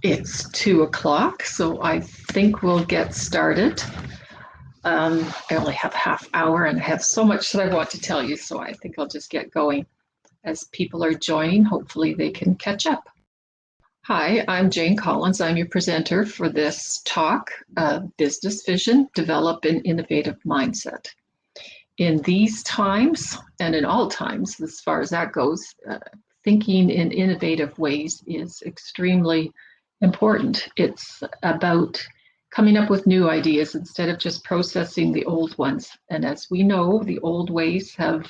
It's 2 o'clock, so I think we'll get started. I only have a half hour and I have so much that I want to tell you, so I think I'll just get going. As people are joining, hopefully they can catch up. Hi, I'm Jane Collins. I'm your presenter for this talk, Business Vision, Develop an Innovative Mindset. In these times, and in all times, as far as that goes, thinking in innovative ways is extremely important. It's about coming up with new ideas instead of just processing the old ones. And as we know, the old ways have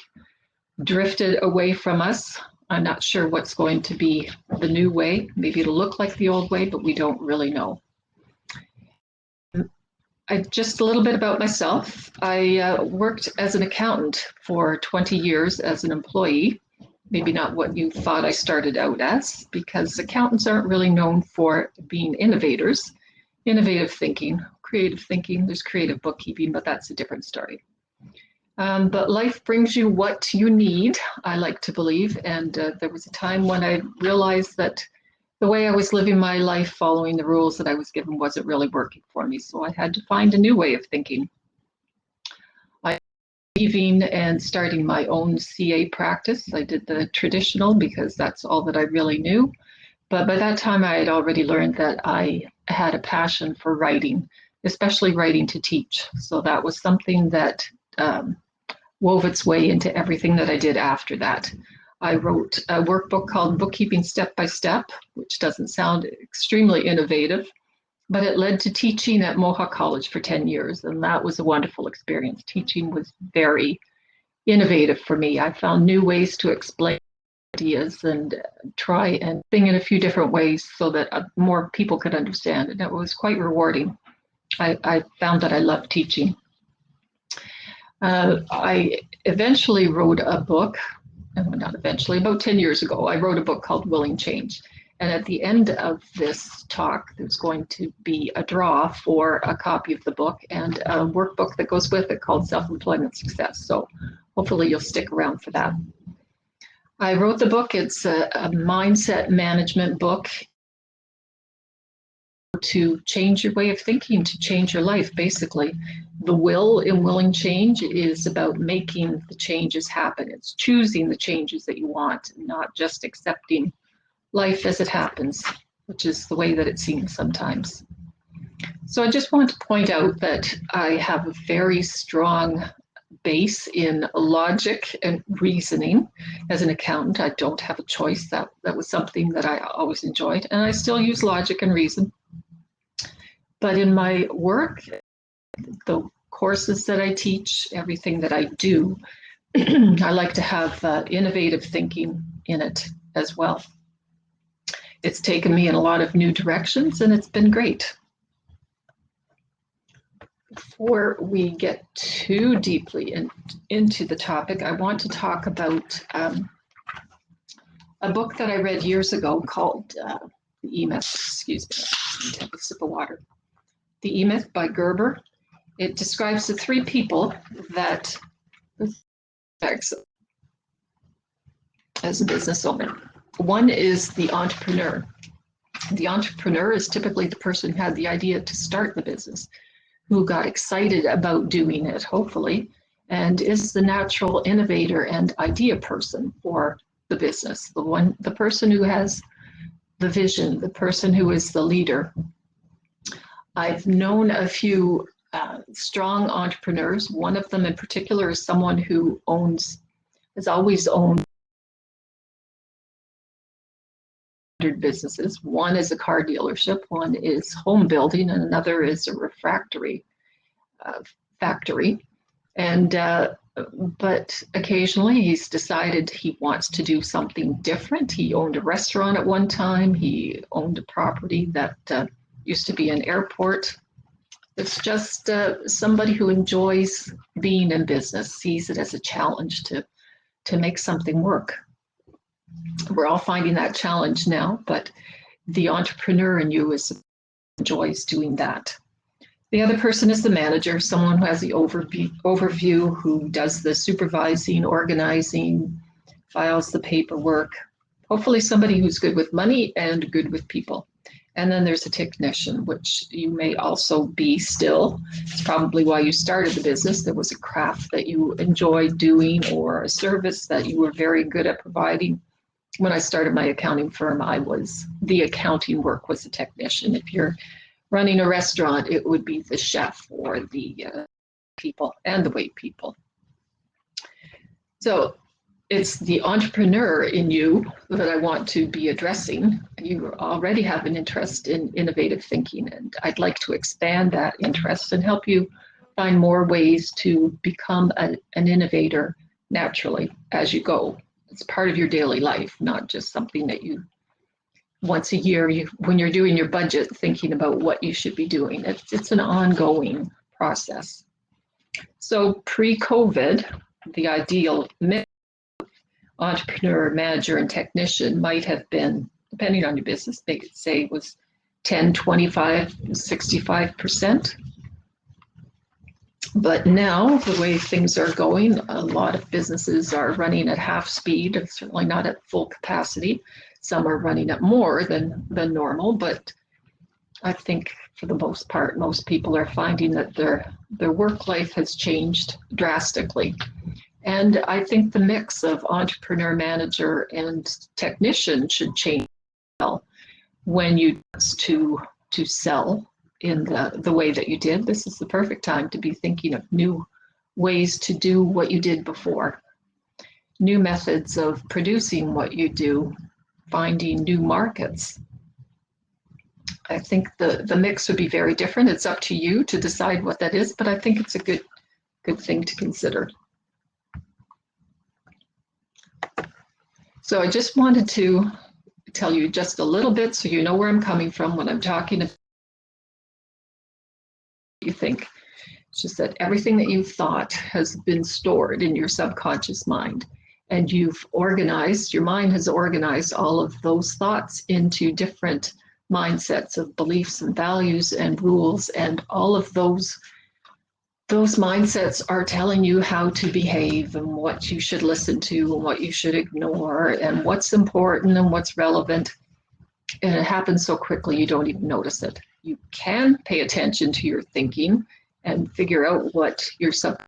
drifted away from us. I'm not sure what's going to be the new way. Maybe it'll look like the old way, but we don't really know. Just a little bit about myself. I worked as an accountant for 20 years as an employee. Maybe not what you thought I started out as, because accountants aren't really known for being innovators. Innovative thinking, creative thinking, there's creative bookkeeping, but that's a different story. But life brings you what you need, I like to believe. And there was a time when I realized that the way I was living my life, following the rules that I was given, wasn't really working for me. So I had to find a new way of thinking. Leaving and starting my own CA practice. I did the traditional because that's all that I really knew. But by that time, I had already learned that I had a passion for writing, especially writing to teach. So that was something that wove its way into everything that I did after that. I wrote a workbook called Bookkeeping Step by Step, which doesn't sound extremely innovative, but it led to teaching at Mohawk College for 10 years, and that was a wonderful experience. Teaching was very innovative for me. I found new ways to explain ideas and try and think in a few different ways so that more people could understand, and it was quite rewarding. I found that I loved teaching. I eventually wrote a book, not eventually, about 10 years ago, I wrote a book called Willing Change. And at the end of this talk, there's going to be a draw for a copy of the book and a workbook that goes with it called Self-Employment Success. So hopefully you'll stick around for that. I wrote the book. It's a mindset management book. to change your way of thinking, to change your life, basically. The will in willing change is about making the changes happen. It's choosing the changes that you want, not just accepting life as it happens, which is the way that it seems sometimes. So I just want to point out that I have a very strong base in logic and reasoning. As an accountant, I don't have a choice. That was something that I always enjoyed, and I still use logic and reason. But in my work, the courses that I teach, everything that I do, I like to have innovative thinking in it as well. It's taken me in a lot of new directions, and it's been great. Before we get too deeply into the topic, I want to talk about a book that I read years ago called The Emyth. Excuse me, take a sip of water. The Emyth by Gerber. It describes the three people that as a business owner. One is the entrepreneur. The entrepreneur is typically the person who had the idea to start the business, who got excited about doing it, hopefully, and is the natural innovator and idea person for the business, the person who has the vision, the person who is the leader. I've known a few strong entrepreneurs. One of them in particular is someone who has always owned businesses. One is a car dealership, one is home building, and another is a refractory factory. And but occasionally he's decided he wants to do something different. He owned a restaurant at one time. He owned a property that used to be an airport. It's just somebody who enjoys being in business, sees it as a challenge to make something work. We're all finding that challenge now, but the entrepreneur in you enjoys doing that. The other person is the manager, someone who has the overview, who does the supervising, organizing, files the paperwork. Hopefully somebody who's good with money and good with people. And then there's a technician, which you may also be still. It's probably why you started the business. There was a craft that you enjoyed doing or a service that you were very good at providing. When I started my accounting firm, the accounting work was the technician. If you're running a restaurant, it would be the chef or the people and the wait people. So it's the entrepreneur in you that I want to be addressing. You already have an interest in innovative thinking, and I'd like to expand that interest and help you find more ways to become an innovator naturally as you go. It's part of your daily life, not just something that you once a year, when you're doing your budget, thinking about what you should be doing. It's an ongoing process. So pre-COVID, the ideal mix of entrepreneur, manager, and technician might have been, depending on your business, they could say was 10, 25, 65%. But now, the way things are going, a lot of businesses are running at half speed, certainly not at full capacity. Some are running at more than normal, but I think for the most part, most people are finding that their work life has changed drastically. And I think the mix of entrepreneur, manager, and technician should change well when you to sell in the way that you did. This is the perfect time to be thinking of new ways to do what you did before, new methods of producing what you do, finding new markets. I think the mix would be very different. It's up to you to decide what that is, but I think it's a good thing to consider. So I just wanted to tell you just a little bit so you know where I'm coming from when I'm talking about what you think. It's just that everything that you've thought has been stored in your subconscious mind. And you've organized, your mind has organized all of those thoughts into different mindsets of beliefs and values and rules, and all of those mindsets are telling you how to behave and what you should listen to and what you should ignore and what's important and what's relevant. And it happens so quickly you don't even notice it. you can pay attention to your thinking and figure out what your subconscious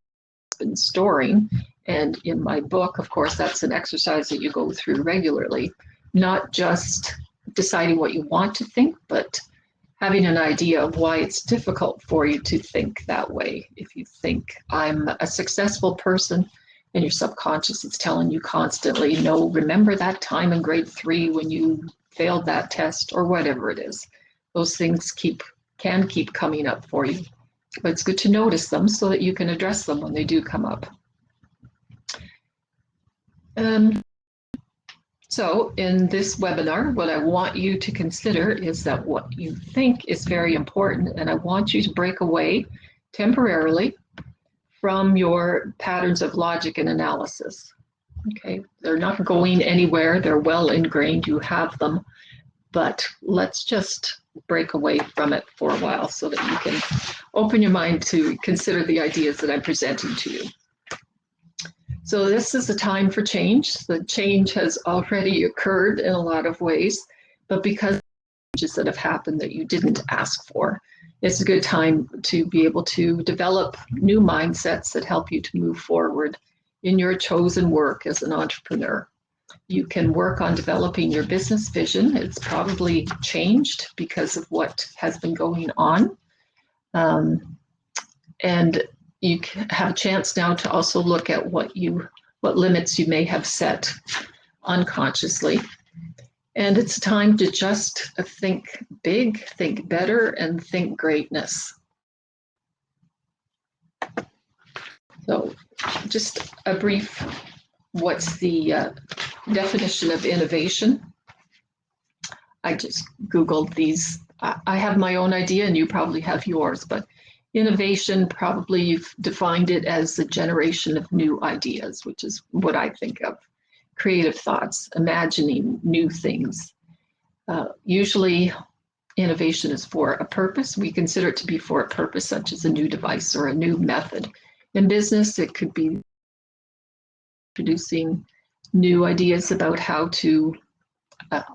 has been storing. And in my book, of course, that's an exercise that you go through regularly, not just deciding what you want to think, but having an idea of why it's difficult for you to think that way. If you think I'm a successful person and your subconscious is telling you constantly, no, remember that time in grade 3 when you failed that test, or whatever it is. Those things can keep coming up for you. But it's good to notice them so that you can address them when they do come up. So in this webinar, what I want you to consider is that what you think is very important, and I want you to break away temporarily from your patterns of logic and analysis. Okay, they're not going anywhere, they're well ingrained, you have them, but let's just break away from it for a while so that you can open your mind to consider the ideas that I'm presenting to you. So this is a time for change. The change has already occurred in a lot of ways, but because of changes that have happened that you didn't ask for, it's a good time to be able to develop new mindsets that help you to move forward in your chosen work as an entrepreneur. You can work on developing your business vision. It's probably changed because of what has been going on. And you have a chance now to also look at what limits you may have set unconsciously. And it's time to just think big, think better, and think greatness. So just a brief, what's the definition of innovation? I just Googled these. I have my own idea and you probably have yours, but innovation, probably you've defined it as the generation of new ideas, which is what I think of. Creative thoughts, imagining new things. Usually innovation is for a purpose. We consider it to be for a purpose, such as a new device or a new method. In business, it could be producing new ideas about how to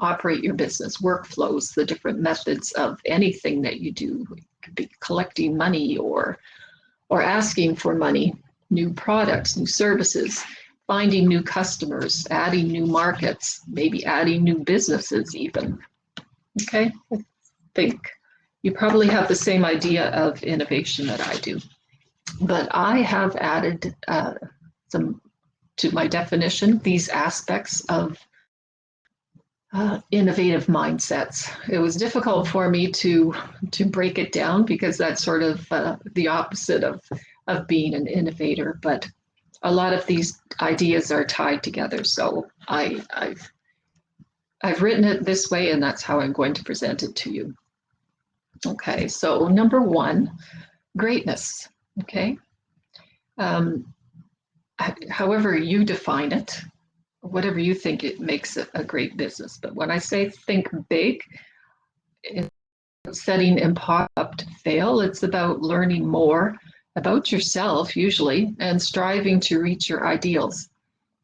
operate your business, workflows, the different methods of anything that you do. It could be collecting money or asking for money, new products, new services, finding new customers, adding new markets, maybe adding new businesses even. Okay, I think you probably have the same idea of innovation that I do. But I have added some to my definition, these aspects of innovative mindsets. It was difficult for me to break it down because that's sort of the opposite of being an innovator. But a lot of these ideas are tied together. So I've written it this way, and that's how I'm going to present it to you. Okay, so number 1, greatness. Okay, however you define it, whatever you think it makes it a great business. But when I say think big, it's setting impossible up to fail. It's about learning more about yourself, usually, and striving to reach your ideals.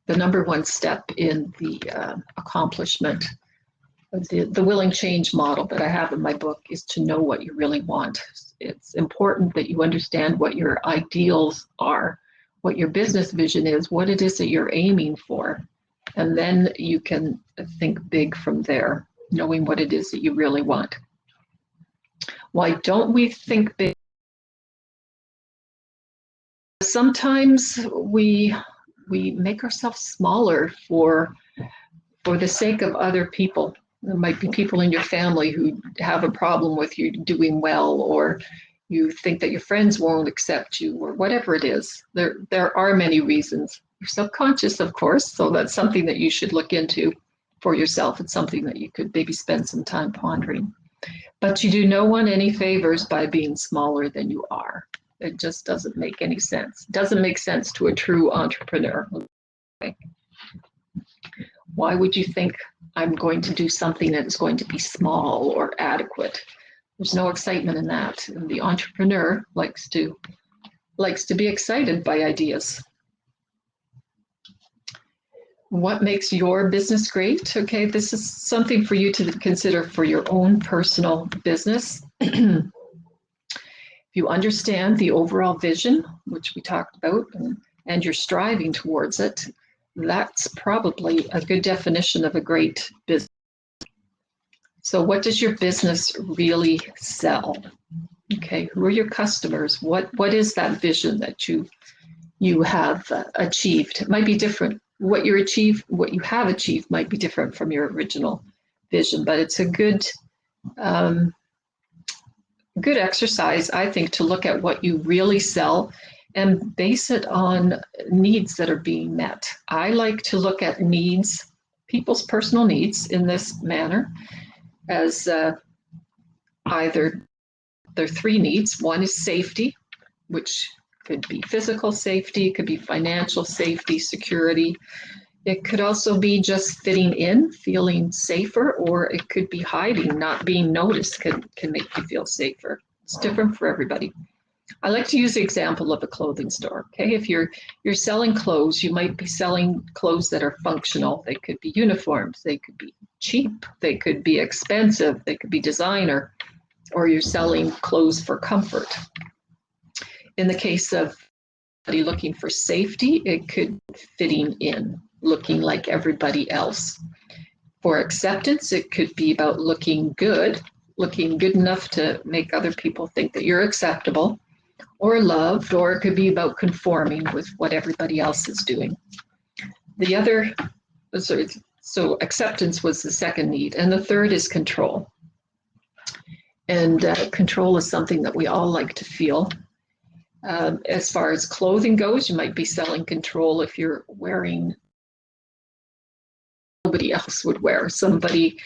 The number 1 step in the accomplishment of the willing change model that I have in my book is to know what you really want. It's important that you understand what your ideals are, what your business vision is, what it is that you're aiming for. And then you can think big from there, knowing what it is that you really want. Why don't we think big? Sometimes we make ourselves smaller for the sake of other people. There might be people in your family who have a problem with you doing well, or you think that your friends won't accept you, or whatever it is. There are many reasons. Your subconscious, of course, so that's something that you should look into for yourself. It's something that you could maybe spend some time pondering. But you do no one any favors by being smaller than you are. It just doesn't make any sense. It doesn't make sense to a true entrepreneur. Okay. Why would you think I'm going to do something that is going to be small or adequate? There's no excitement in that. And the entrepreneur likes to be excited by ideas. What makes your business great? Okay, this is something for you to consider for your own personal business. If you understand the overall vision, which we talked about, and you're striving towards it, that's probably a good definition of a great business. So what does your business really sell? Okay, who are your customers? What is that vision that you have achieved? It might be different. What you have achieved might be different from your original vision, but it's a good good exercise, I think, to look at what you really sell and base it on needs that are being met. I like to look at needs, people's personal needs in this manner, as either there are three needs. One is safety, which could be physical safety, could be financial safety, security. It could also be just fitting in, feeling safer, or it could be hiding, not being noticed can make you feel safer. It's different for everybody. I like to use the example of a clothing store. Okay, if you're selling clothes, you might be selling clothes that are functional. They could be uniforms, they could be cheap, they could be expensive, they could be designer, or you're selling clothes for comfort. In the case of somebody looking for safety, it could be fitting in, looking like everybody else. For acceptance, it could be about looking good enough to make other people think that you're acceptable or loved, or it could be about conforming with what everybody else is doing. So acceptance was the second need, and the third is control. And control is something that we all like to feel. As far as clothing goes, you might be selling control if you're wearing nobody else would wear. Somebody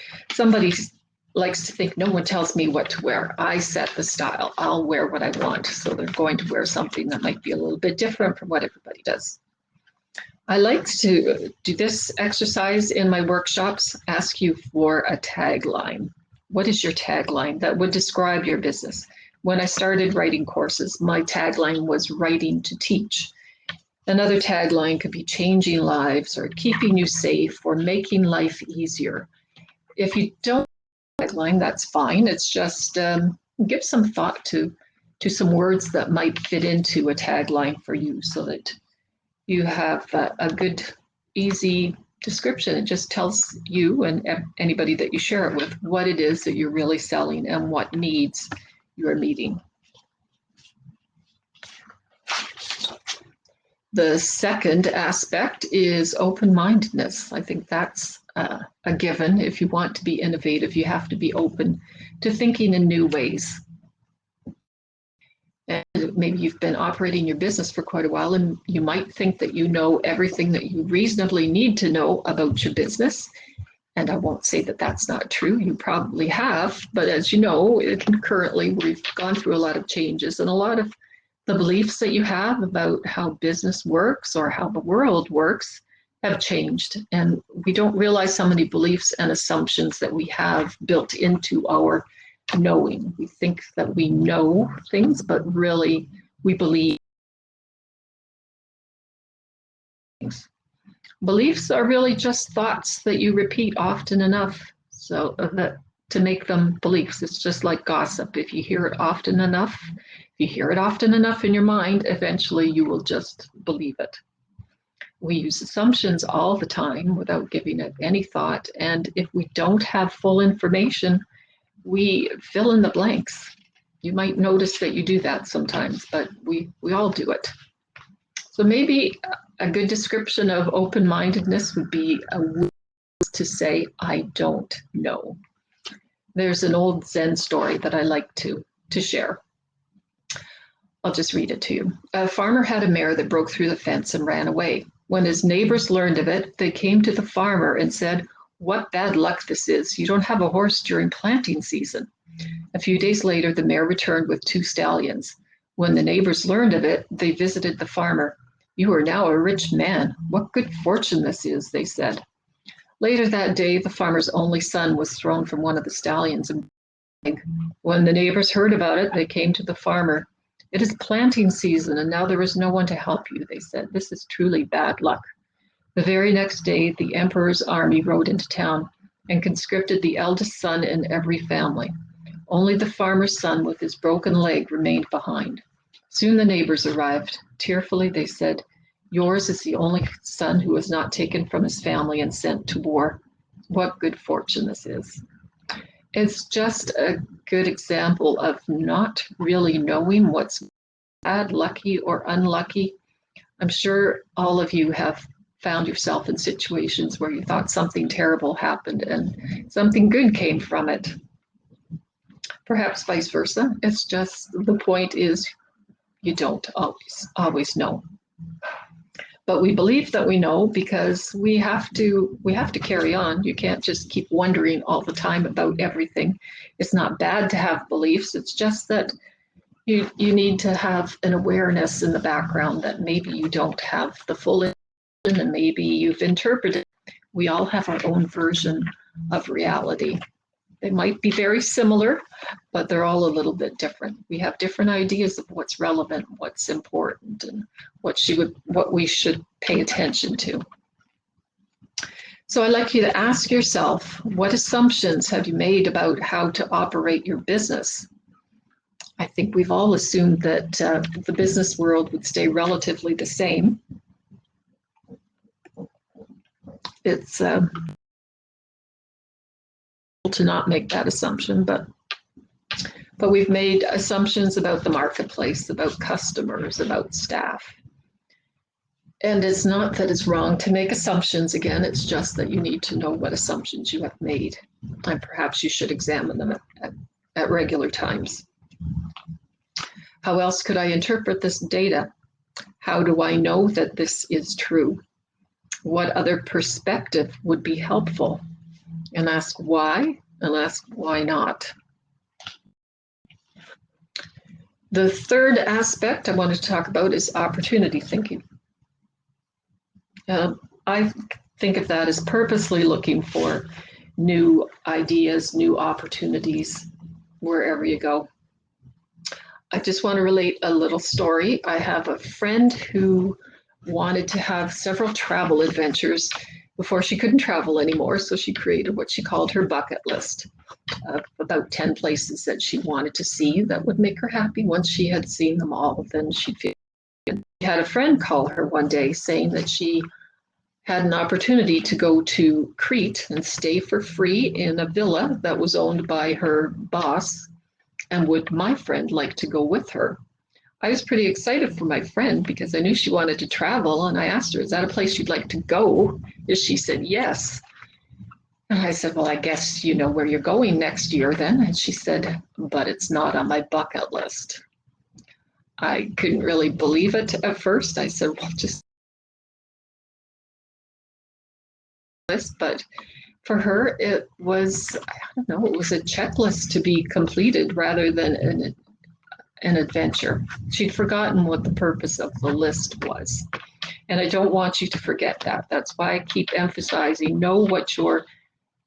likes to think no one tells me what to wear. I set the style. I'll wear what I want. So they're going to wear something that might be a little bit different from what everybody does. I like to do this exercise in my workshops, ask you for a tagline. What is your tagline that would describe your business? When I started writing courses, my tagline was writing to teach. Another tagline could be changing lives, or keeping you safe, or making life easier. If you don't have a tagline, that's fine. It's just give some thought to some words that might fit into a tagline for you, so that you have a good, easy description. It just tells you and anybody that you share it with what it is that you're really selling and what needs you're meeting. The second aspect is open-mindedness. I think that's a given. If you want to be innovative, you have to be open to thinking in new ways. And maybe you've been operating your business for quite a while, and you might think that you know everything that you reasonably need to know about your business. And I won't say that that's not true. You probably have, but as you know, currently we've gone through a lot of changes, and a lot of the beliefs that you have about how business works or how the world works have changed. And we don't realize how many beliefs and assumptions that we have built into our knowing. We think that we know things, but really we believe things. Beliefs are really just thoughts that you repeat often enough, so that to make them beliefs. It's just like gossip. If you hear it often enough, in your mind, eventually you will just believe it. We use assumptions all the time without giving it any thought, and if we don't have full information, we fill in the blanks. You might notice that you do that sometimes, but we all do it. So maybe a good description of open-mindedness would be a willingness to say, I don't know. There's an old Zen story that I like to share. I'll just read it to you. A farmer had a mare that broke through the fence and ran away. When his neighbors learned of it, they came to the farmer and said, "What bad luck this is. You don't have a horse during planting season." A few days later, the mare returned with 2 stallions. When the neighbors learned of it, they visited the farmer. "You are now a rich man. What good fortune this is," they said. Later that day, the farmer's only son was thrown from one of the stallions. When the neighbors heard about it, they came to the farmer. "It is planting season, and now there is no one to help you," they said. "This is truly bad luck." The very next day, the emperor's army rode into town and conscripted the eldest son in every family. Only the farmer's son with his broken leg remained behind. Soon the neighbors arrived. Tearfully, they said, "Yours is the only son who was not taken from his family and sent to war. What good fortune this is." It's just a good example of not really knowing what's bad, lucky, or unlucky. I'm sure all of you have found yourself in situations where you thought something terrible happened and something good came from it. Perhaps vice versa. It's just the point is you don't always know. But we believe that we know because we have to carry on. You can't just keep wondering all the time about everything. It's not bad to have beliefs. It's just that you need to have an awareness in the background that maybe you don't have the full information and maybe you've interpreted. We all have our own version of reality. They might be very similar, but they're all a little bit different. We have different ideas of what's relevant, what's important, and what we should pay attention to. So I'd like you to ask yourself, what assumptions have you made about how to operate your business? I think we've all assumed that the business world would stay relatively the same. It's to not make that assumption, but we've made assumptions about the marketplace, about customers, about staff. And it's not that it's wrong to make assumptions. Again, it's just that you need to know what assumptions you have made, and perhaps you should examine them at regular times. How else could I interpret this data? How do I know that this is true? What other perspective would be helpful? And ask why, and ask why not. The third aspect I want to talk about is opportunity thinking. I think of that as purposely looking for new ideas, new opportunities wherever you go. I just want to relate a little story. I have a friend who wanted to have several travel adventures before she couldn't travel anymore, so she created what she called her bucket list of about 10 places that she wanted to see that would make her happy. Once she had seen them all, then she'd feel good. She had a friend call her one day saying that she had an opportunity to go to Crete and stay for free in a villa that was owned by her boss, and would my friend like to go with her? I was pretty excited for my friend because I knew she wanted to travel, and I asked her, "Is that a place you'd like to go?" And she said, "Yes." And I said, "Well, I guess you know where you're going next year then." And she said, "But it's not on my bucket list." I couldn't really believe it at first. I said, "Well, just this," but for her, it was, I don't know, it was a checklist to be completed rather than an adventure. She'd forgotten what the purpose of the list was. And I don't want you to forget that. That's why I keep emphasizing, know what your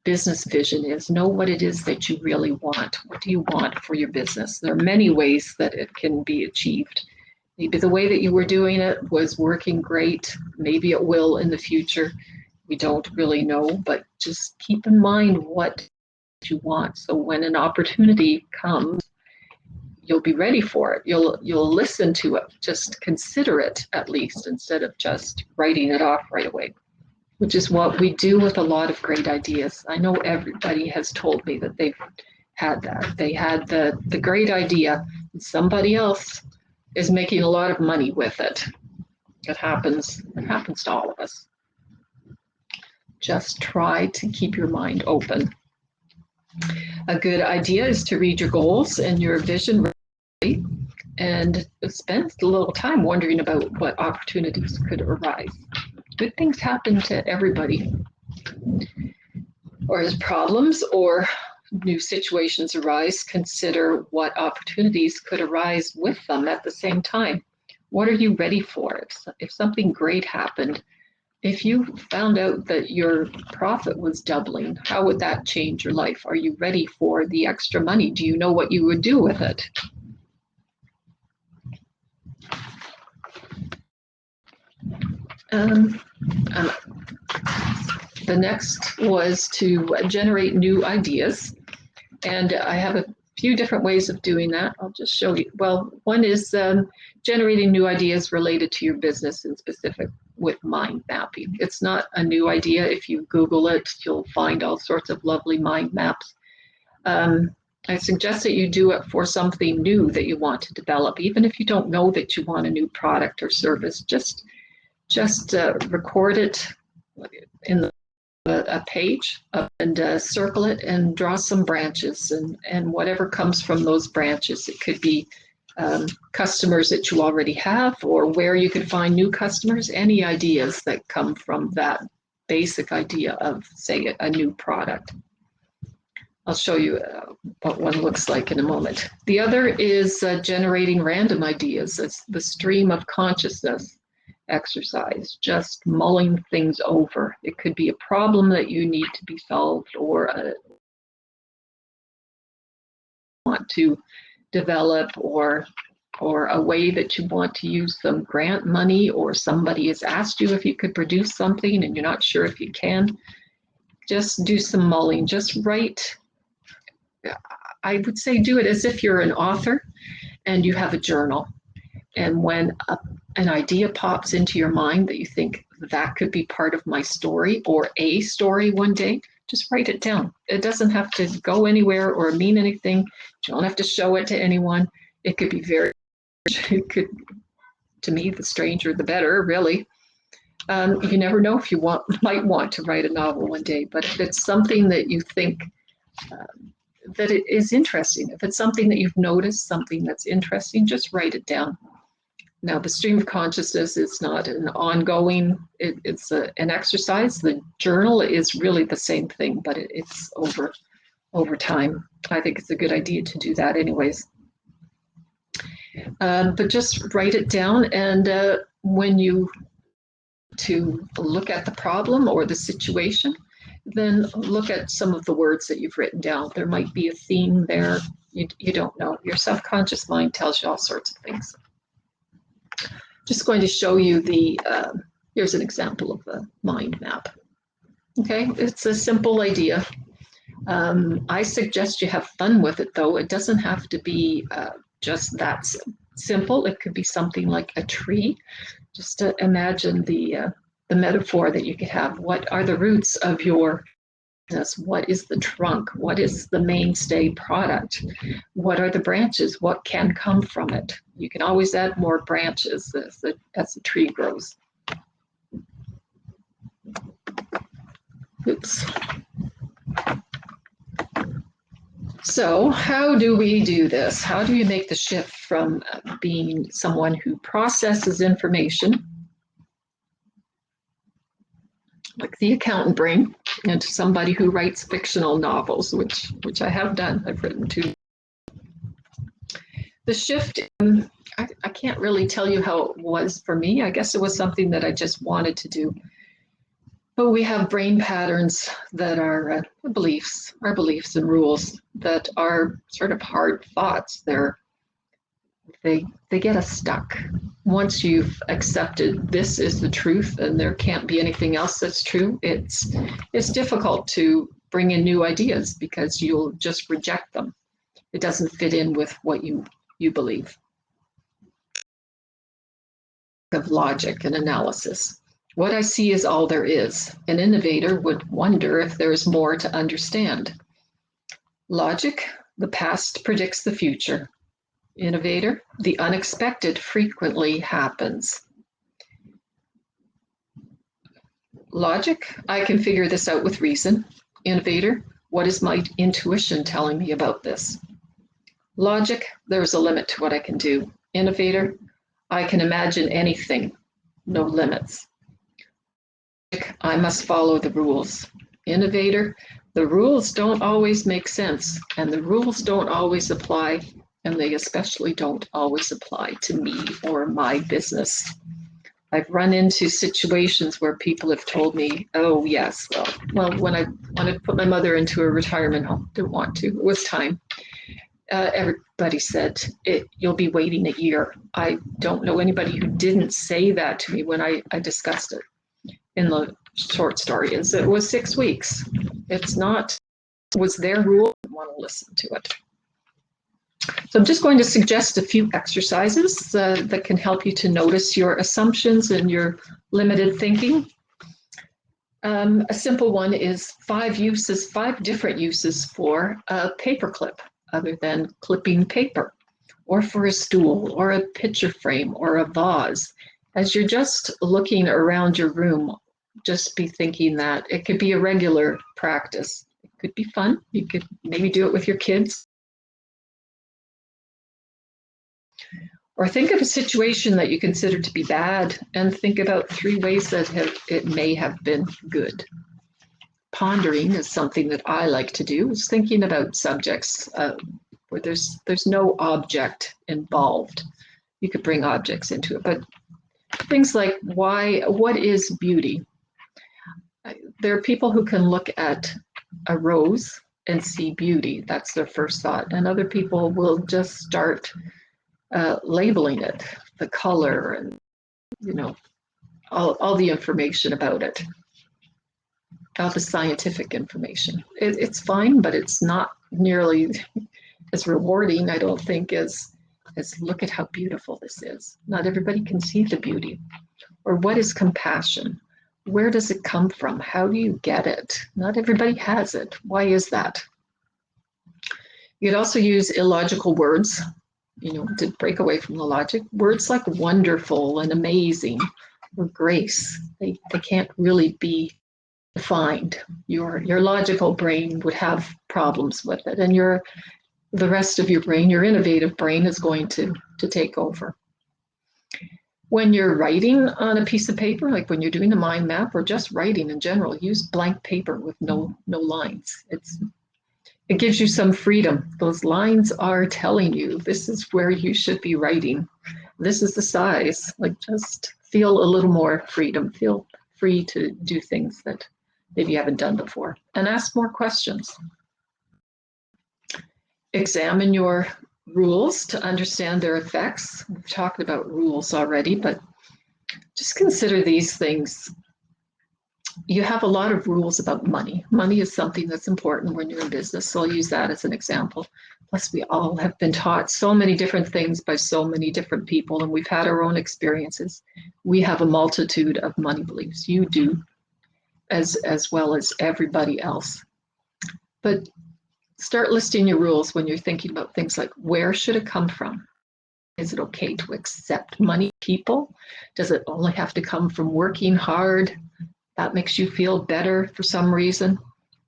business vision is, know what it is that you really want. What do you want for your business? There are many ways that it can be achieved. Maybe the way that you were doing it was working great. Maybe it will in the future. We don't really know, but just keep in mind what you want. So when an opportunity comes, you'll be ready for it. You'll listen to it. Just consider it at least instead of just writing it off right away, which is what we do with a lot of great ideas. I know everybody has told me that they've had that. They had the great idea, and somebody else is making a lot of money with it. It happens to all of us. Just try to keep your mind open. A good idea is to read your goals and your vision and spend a little time wondering about what opportunities could arise. Good things happen to everybody. Or as problems or new situations arise, consider what opportunities could arise with them at the same time. What are you ready for? If something great happened, if you found out that your profit was doubling, how would that change your life? Are you ready for the extra money? Do you know what you would do with it? The next was to generate new ideas. And I have few different ways of doing that. I'll just show you. Well, one is generating new ideas related to your business in specific with mind mapping. It's not a new idea. If you Google it, you'll find all sorts of lovely mind maps. I suggest that you do it for something new that you want to develop, even if you don't know that you want a new product or service. Just record it in a page and circle it and draw some branches, and whatever comes from those branches. It could be customers that you already have, or where you could find new customers. Any ideas that come from that basic idea of, say, a new product. I'll show you what one looks like in a moment. The other is generating random ideas. It's the stream of consciousness exercise, just mulling things over. It could be a problem that you need to be solved, or want to develop, or a way that you want to use some grant money, or somebody has asked you if you could produce something and you're not sure if you can. Just do some mulling. Just write. I would say do it as if you're an author and you have a journal. And when an idea pops into your mind that you think that could be part of my story or a story one day, just write it down. It doesn't have to go anywhere or mean anything. You don't have to show it to anyone. It could be to me, the stranger, the better, really. You never know if you might want to write a novel one day, but if it's something that you think that it is interesting, if it's something that you've noticed, something that's interesting, just write it down. Now, the stream of consciousness is not an ongoing, it's an exercise. The journal is really the same thing, but it's over time. I think it's a good idea to do that anyways. But just write it down, and when you to look at the problem or the situation, then look at some of the words that you've written down. There might be a theme there. You don't know. Your subconscious mind tells you all sorts of things. Just going to show you here's an example of a mind map. Okay, it's a simple idea. I suggest you have fun with it, though. It doesn't have to be just that simple. It could be something like a tree. Just to imagine the metaphor that you could have. What are the roots of your business? What is the trunk? What is the mainstay product? What are the branches? What can come from it? You can always add more branches as the tree grows. Oops. So how do we do this? How do you make the shift from being someone who processes information, like the accountant brain, into somebody who writes fictional novels, which I have done. I've written two. The shift, I can't really tell you how it was for me. I guess it was something that I just wanted to do. But we have brain patterns that are our beliefs and rules that are sort of hard thoughts. They get us stuck. Once you've accepted this is the truth and there can't be anything else that's true, it's difficult to bring in new ideas because you'll just reject them. It doesn't fit in with what you believe. Of logic and analysis. What I see is all there is. An innovator would wonder if there's more to understand. Logic, the past predicts the future. Innovator, the unexpected frequently happens. Logic, I can figure this out with reason. Innovator, what is my intuition telling me about this? Logic, there's a limit to what I can do. Innovator, I can imagine anything, no limits. I must follow the rules. Innovator, the rules don't always make sense, and the rules don't always apply, and they especially don't always apply to me or my business. I've run into situations where people have told me, oh yes, well, when I wanted to put my mother into a retirement home, didn't want to, it was time. Everybody said, you'll be waiting a year. I don't know anybody who didn't say that to me when I discussed it. In the short story is it was 6 weeks. It's not, was their rule. I want to listen to it. So I'm just going to suggest a few exercises that can help you to notice your assumptions and your limited thinking. A simple one is 5 different uses for a paperclip other than clipping paper, or for a stool, or a picture frame, or a vase. As you're just looking around your room, just be thinking that it could be a regular practice. It could be fun. You could maybe do it with your kids. Or think of a situation that you consider to be bad and think about 3 ways that it may have been good. Pondering is something that I like to do, is thinking about subjects where there's no object involved. You could bring objects into it, but things like what is beauty? There are people who can look at a rose and see beauty. That's their first thought. And other people will just start labeling it, the color, and all the information about it, all the scientific information. It's fine, but it's not nearly as rewarding, I don't think, as look at how beautiful this is. Not everybody can see the beauty. Or what is compassion? Where does it come from? How do you get it? Not everybody has it. Why is that? You could also use illogical words, to break away from the logic. Words like wonderful and amazing or grace, they can't really be defined. Your logical brain would have problems with it, and the rest of your brain, your innovative brain, is going to take over. When you're writing on a piece of paper, like when you're doing a mind map or just writing in general, use blank paper with no lines. It gives you some freedom. Those lines are telling you this is where you should be writing. This is the size. Like, just feel a little more freedom. Feel free to do things that maybe you haven't done before, and ask more questions. Examine your rules to understand their effects. We've talked about rules already, but just consider these things. You have a lot of rules about money. Money is something that's important when you're in business, so I'll use that as an example. Plus, we all have been taught so many different things by so many different people, and we've had our own experiences. We have a multitude of money beliefs. You do, as well as everybody else. But start listing your rules when you're thinking about things like, where should it come from? Is it okay to accept money, people? Does it only have to come from working hard? That makes you feel better for some reason.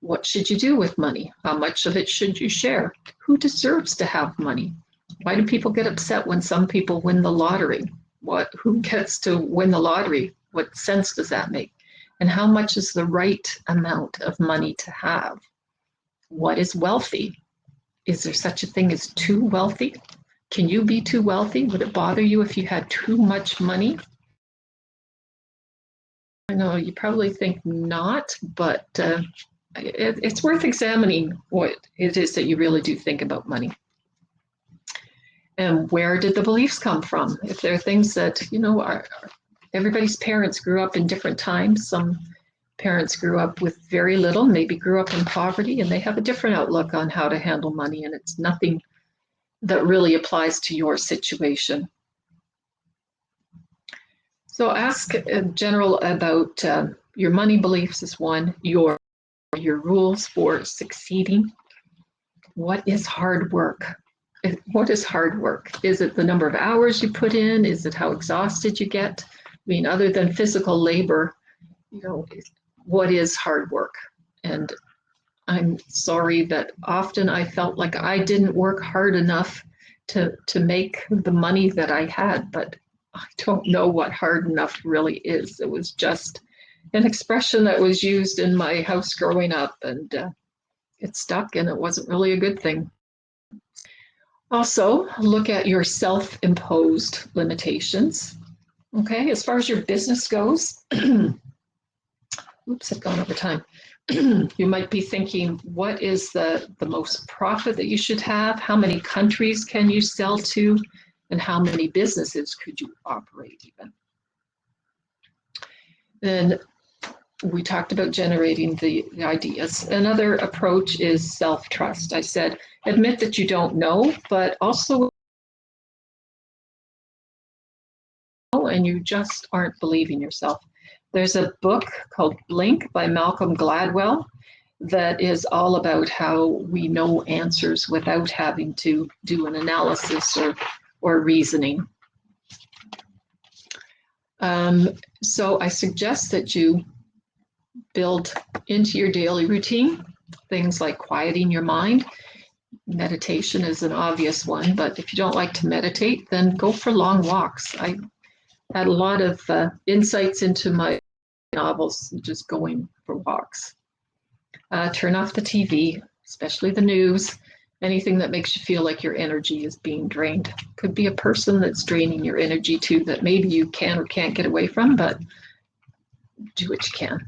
What should you do with money? How much of it should you share? Who deserves to have money? Why do people get upset when some people win the lottery? Who gets to win the lottery? What sense does that make? And how much is the right amount of money to have? What is wealthy? Is there such a thing as too wealthy? Can you be too wealthy? Would it bother you if you had too much money? I know you probably think not, but it's worth examining what it is that you really do think about money. And where did the beliefs come from? If there are things that, everybody's parents grew up in different times. Some parents grew up with very little, maybe grew up in poverty, and they have a different outlook on how to handle money, and it's nothing that really applies to your situation. So ask general about your money beliefs is one, your rules for succeeding. What is hard work? What is hard work? Is it the number of hours you put in? Is it how exhausted you get? I mean, other than physical labor, what is hard work? And I'm sorry that often I felt like I didn't work hard enough to make the money that I had, but I don't know what hard enough really is. It was just an expression that was used in my house growing up, and it stuck, and it wasn't really a good thing. Also, look at your self-imposed limitations. Okay, as far as your business goes, oops, I've gone over time. You might be thinking, what is the most profit that you should have? How many countries can you sell to? And how many businesses could you operate even? Then we talked about generating the ideas. Another approach is self-trust. I said, admit that you don't know, but also, and you just aren't believing yourself. There's a book called Blink by Malcolm Gladwell that is all about how we know answers without having to do an analysis or reasoning. So I suggest that you build into your daily routine things like quieting your mind. Meditation is an obvious one, but if you don't like to meditate, then go for long walks. I had a lot of insights into my novels just going for walks. Turn off the TV, especially the news, anything that makes you feel like your energy is being drained. Could be a person that's draining your energy too, that maybe you can or can't get away from, but do what you can.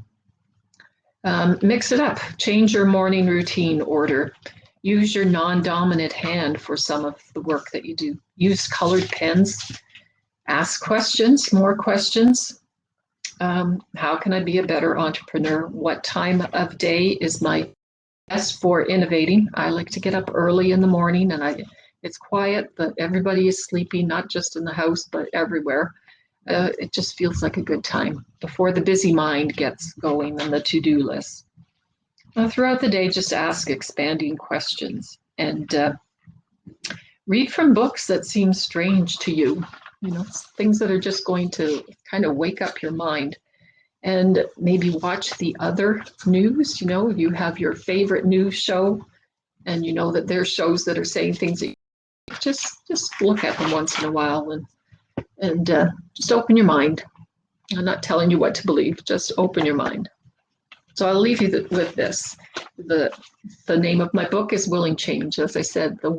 Mix it up, change your morning routine order. Use your non-dominant hand for some of the work that you do. Use colored pens, ask questions, more questions. How can I be a better entrepreneur? What time of day is my best for innovating? I like to get up early in the morning, and it's quiet, but everybody is sleeping, not just in the house, but everywhere. It just feels like a good time before the busy mind gets going and the to-do list. Throughout the day, just ask expanding questions and read from books that seem strange to you, things that are just going to kind of wake up your mind. And maybe watch the other news. You have your favorite news show, and you know that there's shows that are saying things that just look at them once in a while and just open your mind. I'm not telling you what to believe, just open your mind. So I'll leave you with this. The name of my book is Willing Change. As I said, the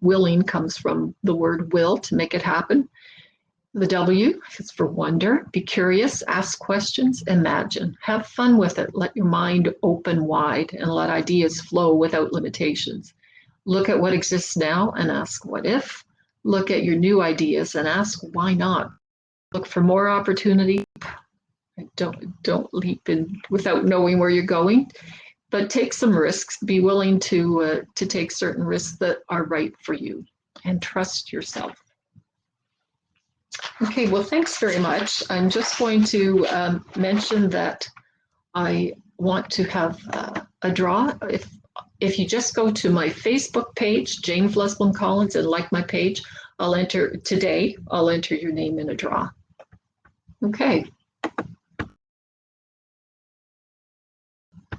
willing comes from the word will, to make it happen. The W is for wonder. Be curious, ask questions, imagine. Have fun with it. Let your mind open wide and let ideas flow without limitations. Look at what exists now and ask what if. Look at your new ideas and ask why not. Look for more opportunity. Don't leap in without knowing where you're going, but take some risks. Be willing to take certain risks that are right for you, and trust yourself. Okay, well, thanks very much. I'm just going to mention that I want to have a draw. If you just go to my Facebook page, Jane Flusblom Collins, and like my page, I'll enter your name in a draw. Okay.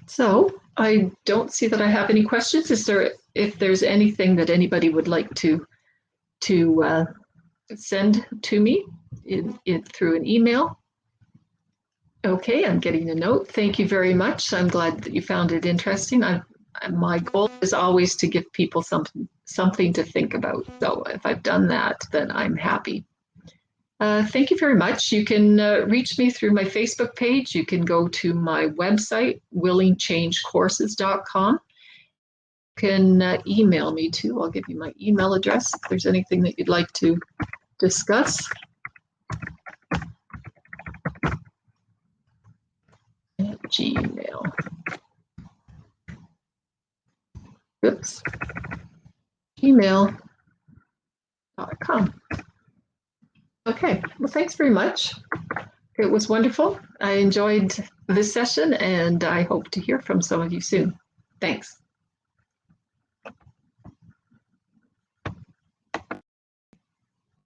So I don't see that I have any questions. If there's anything that anybody would like to send to me through an email. Okay, I'm getting a note. Thank you very much. I'm glad that you found it interesting. My goal is always to give people something to think about. So if I've done that, then I'm happy. Thank you very much. You can reach me through my Facebook page. You can go to my website, willingchangecourses.com. You can email me too. I'll give you my email address if there's anything that you'd like to discuss. Gmail. Oops. Gmail.com. Okay, well, thanks very much. It was wonderful. I enjoyed this session, and I hope to hear from some of you soon. Thanks.